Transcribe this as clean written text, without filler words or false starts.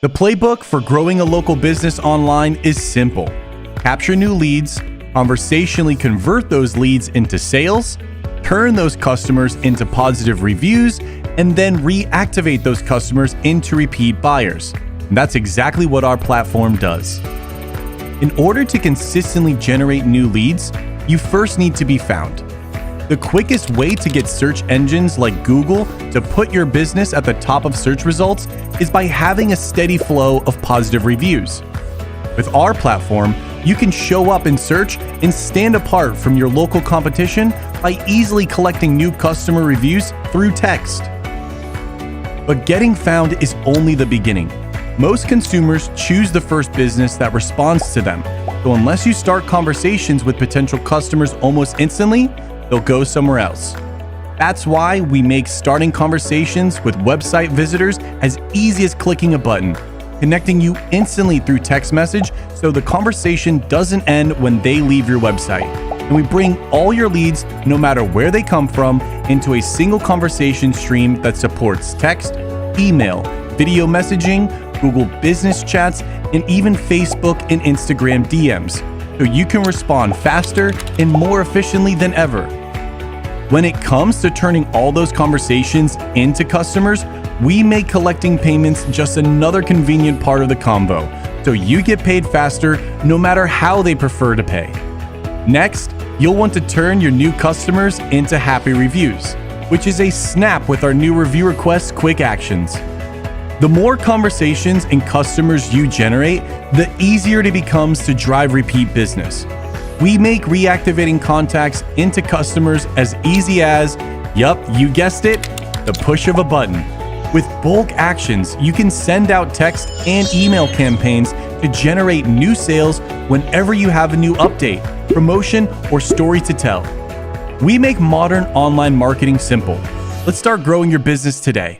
The playbook for growing a local business online is simple. Capture new leads, conversationally convert those leads into sales, turn those customers into positive reviews, and then reactivate those customers into repeat buyers. And that's exactly what our platform does. In order to consistently generate new leads, you first need to be found. The quickest way to get search engines like Google to put your business at the top of search results is by having a steady flow of positive reviews. With our platform, you can show up in search and stand apart from your local competition by easily collecting new customer reviews through text. But getting found is only the beginning. Most consumers choose the first business that responds to them. So unless you start conversations with potential customers almost instantly, they'll go somewhere else. That's why we make starting conversations with website visitors as easy as clicking a button, connecting you instantly through text message so the conversation doesn't end when they leave your website. And we bring all your leads, no matter where they come from, into a single conversation stream that supports text, email, video messaging, Google Business Chats, and even Facebook and Instagram DMs, so you can respond faster and more efficiently than ever. When it comes to turning all those conversations into customers, we make collecting payments just another convenient part of the combo, so you get paid faster no matter how they prefer to pay. Next, you'll want to turn your new customers into happy reviews, which is a snap with our new review request quick actions. The more conversations and customers you generate, the easier it becomes to drive repeat business. We make reactivating contacts into customers as easy as, yup, you guessed it, the push of a button. With bulk actions, you can send out text and email campaigns to generate new sales whenever you have a new update, promotion, or story to tell. We make modern online marketing simple. Let's start growing your business today.